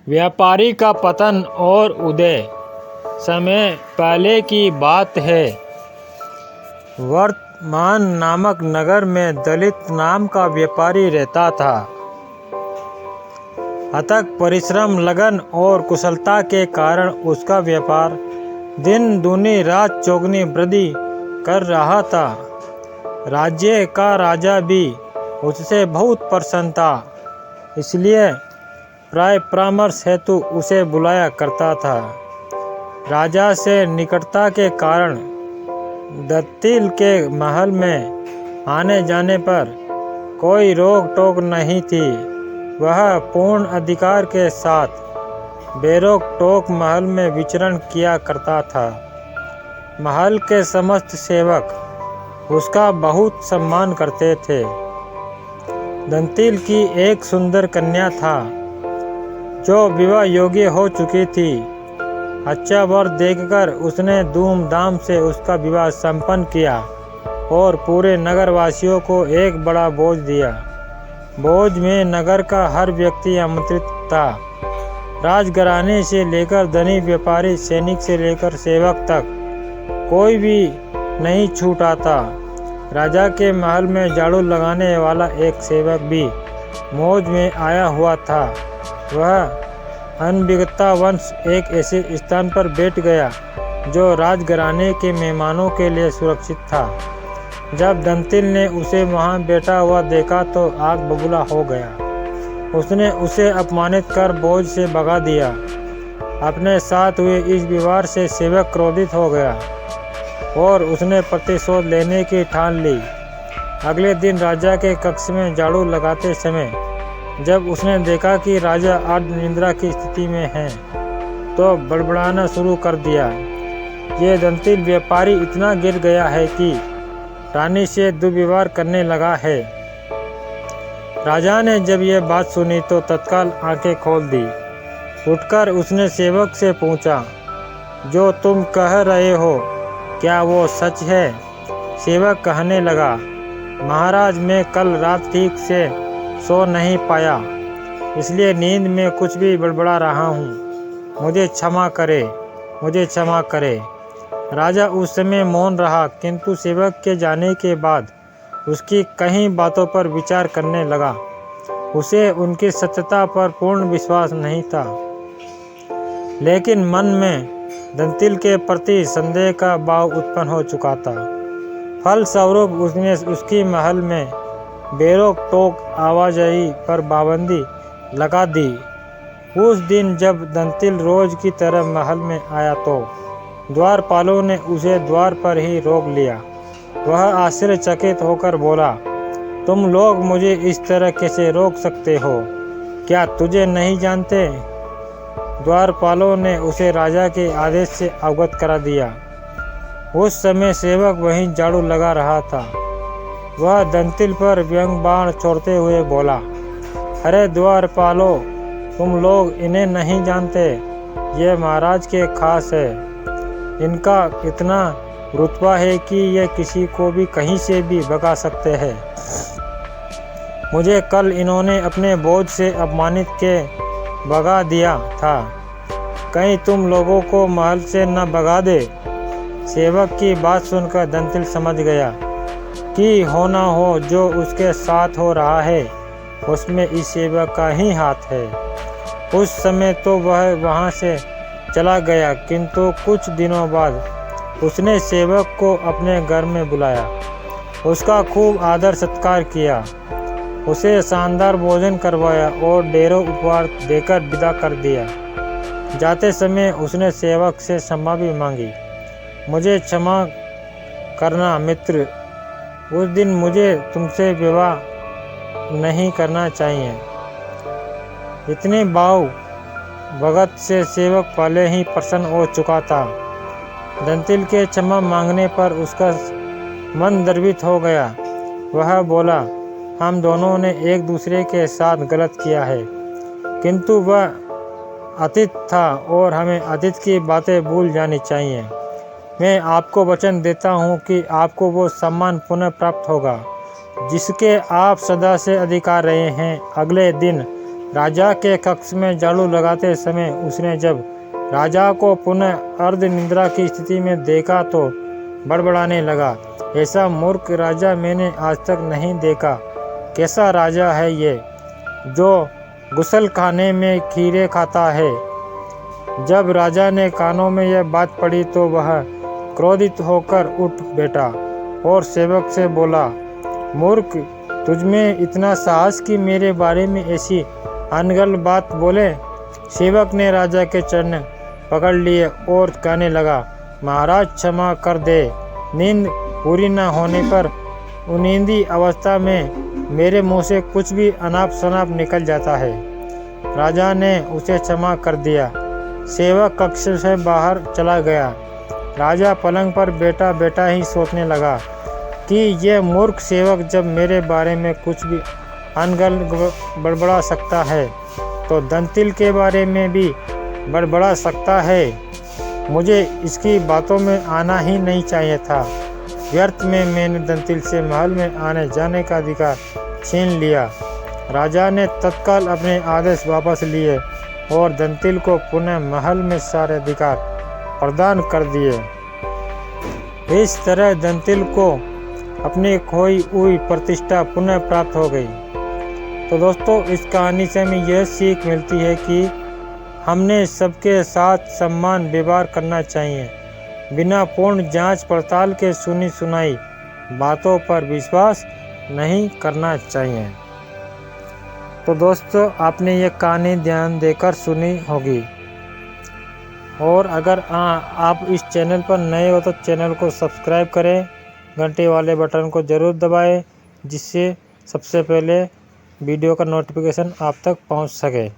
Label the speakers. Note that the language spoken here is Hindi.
Speaker 1: व्यापारी का पतन और उदय। समय पहले की बात है। वर्तमान नामक नगर में दलित नाम का व्यापारी रहता था। अथक परिश्रम, लगन और कुशलता के कारण उसका व्यापार दिन दूनी रात चौगुनी वृद्धि कर रहा था। राज्य का राजा भी उससे बहुत प्रसन्न था, इसलिए प्राय परामर्श हेतु उसे बुलाया करता था। राजा से निकटता के कारण दंतिल के महल में आने जाने पर कोई रोक टोक नहीं थी। वह पूर्ण अधिकार के साथ बेरोक टोक महल में विचरण किया करता था। महल के समस्त सेवक उसका बहुत सम्मान करते थे। दंतिल की एक सुंदर कन्या था जो विवाह योग्य हो चुकी थी। अच्छा वर देखकर उसने धूमधाम से उसका विवाह संपन्न किया और पूरे नगरवासियों को एक बड़ा भोज दिया। भोज में नगर का हर व्यक्ति आमंत्रित था। राजघराने से लेकर धनी व्यापारी, सैनिक से लेकर सेवक तक कोई भी नहीं छूटा था। राजा के महल में झाड़ू लगाने वाला एक सेवक भी मौज में आया हुआ था। वह अनभिज्ञतावश एक ऐसे स्थान पर बैठ गया जो राजघराने के मेहमानों के लिए सुरक्षित था। जब दंतिल ने उसे वहां बैठा हुआ देखा तो आग बबूला हो गया। उसने उसे अपमानित कर भोज से भगा दिया। अपने साथ हुए इस व्यवहार से सेवक क्रोधित हो गया और उसने प्रतिशोध लेने की ठान ली। अगले दिन राजा के कक्ष में झाड़ू लगाते समय जब उसने देखा कि राजा अर्ध निद्रा की स्थिति में है तो बड़बड़ाना शुरू कर दिया। ये दंतिल व्यापारी इतना गिर गया है कि रानी से दुर्व्यवहार करने लगा है। राजा ने जब यह बात सुनी तो तत्काल आंखें खोल दी। उठकर उसने सेवक से पूछा, जो तुम कह रहे हो क्या वो सच है? सेवक कहने लगा, महाराज, मैं कल रात ठीक से सो नहीं पाया, इसलिए नींद में कुछ भी बड़बड़ा रहा हूँ। मुझे क्षमा करे, मुझे क्षमा करे। राजा उस समय मौन रहा, किंतु सेवक के जाने के बाद उसकी कई बातों पर विचार करने लगा। उसे उनकी सत्यता पर पूर्ण विश्वास नहीं था, लेकिन मन में दंतिल के प्रति संदेह का भाव उत्पन्न हो चुका था। फलस्वरूप उसने उसकी महल में बेरोक टोक आवाजाही पर पाबंदी लगा दी। उस दिन जब दंतिल रोज की तरह महल में आया तो द्वारपालों ने उसे द्वार पर ही रोक लिया। वह आश्चर्यचकित होकर बोला, तुम लोग मुझे इस तरह कैसे रोक सकते हो? क्या तुझे नहीं जानते? द्वारपालों ने उसे राजा के आदेश से अवगत करा दिया। उस समय सेवक वहीं झाड़ू लगा रहा था। वह दंतिल पर व्यंग बाण छोड़ते हुए बोला, अरे द्वारपालों, तुम लोग इन्हें नहीं जानते, ये महाराज के खास है। इनका इतना रुतबा है कि ये किसी को भी कहीं से भी भगा सकते हैं। मुझे कल इन्होंने अपने बोझ से अपमानित के भगा दिया था, कहीं तुम लोगों को महल से न भगा दे। सेवक की बात सुनकर दंतिल समझ गया कि होना हो जो उसके साथ हो रहा है उसमें इस सेवक का ही हाथ है। उस समय तो वह वहां से चला गया, किंतु कुछ दिनों बाद उसने सेवक को अपने घर में बुलाया, उसका खूब आदर सत्कार किया, उसे शानदार भोजन करवाया और ढेरों उपहार देकर विदा कर दिया। जाते समय उसने सेवक से क्षमा भी मांगी। मुझे क्षमा करना मित्र, उस दिन मुझे तुमसे विवाह नहीं करना चाहिए। इतने भाव भगत से सेवक पहले ही प्रसन्न हो चुका था। दंतिल के क्षमा मांगने पर उसका मन द्रवित हो गया। वह बोला, हम दोनों ने एक दूसरे के साथ गलत किया है, किंतु वह अतीत था और हमें अतीत की बातें भूल जानी चाहिए। मैं आपको वचन देता हूँ कि आपको वो सम्मान पुनः प्राप्त होगा जिसके आप सदा से अधिकार रहे हैं। अगले दिन राजा के कक्ष में झाड़ू लगाते समय उसने जब राजा को पुनः अर्ध निद्रा की स्थिति में देखा तो बड़बड़ाने लगा, ऐसा मूर्ख राजा मैंने आज तक नहीं देखा। कैसा राजा है ये जो गुसल खाने में खीरे खाता है। जब राजा ने कानों में यह बात पड़ी तो वह क्रोधित होकर उठ बैठा और सेवक से बोला, मूर्ख, तुझमें इतना साहस कि मेरे बारे में ऐसी अनगढ़ बात बोले। सेवक ने राजा के चरण पकड़ लिए और कहने लगा, महाराज क्षमा कर दे। नींद पूरी न होने पर उनींदी अवस्था में मेरे मुंह से कुछ भी अनाप शनाप निकल जाता है। राजा ने उसे क्षमा कर दिया। सेवक कक्ष से बाहर चला गया। राजा पलंग पर बैठा बैठा ही सोचने लगा कि यह मूर्ख सेवक जब मेरे बारे में कुछ भी अनगढ़ बड़बड़ा सकता है तो दंतिल के बारे में भी बड़बड़ा सकता है। मुझे इसकी बातों में आना ही नहीं चाहिए था। व्यर्थ में मैंने दंतिल से महल में आने जाने का अधिकार छीन लिया। राजा ने तत्काल अपने आदेश वापस लिए और दंतिल को पुनः महल में सारे अधिकार प्रदान कर दिए। इस तरह दंतिल को अपनी खोई हुई प्रतिष्ठा पुनः प्राप्त हो गई। तो दोस्तों, इस कहानी से हमें यह सीख मिलती है कि हमने सबके साथ सम्मान व्यवहार करना चाहिए। बिना पूर्ण जांच पड़ताल के सुनी सुनाई बातों पर विश्वास नहीं करना चाहिए। तो दोस्तों, आपने ये कहानी ध्यान देकर सुनी होगी। और अगर आप इस चैनल पर नए हो तो चैनल को सब्सक्राइब करें, घंटे वाले बटन को ज़रूर दबाएं, जिससे सबसे पहले वीडियो का नोटिफिकेशन आप तक पहुंच सके।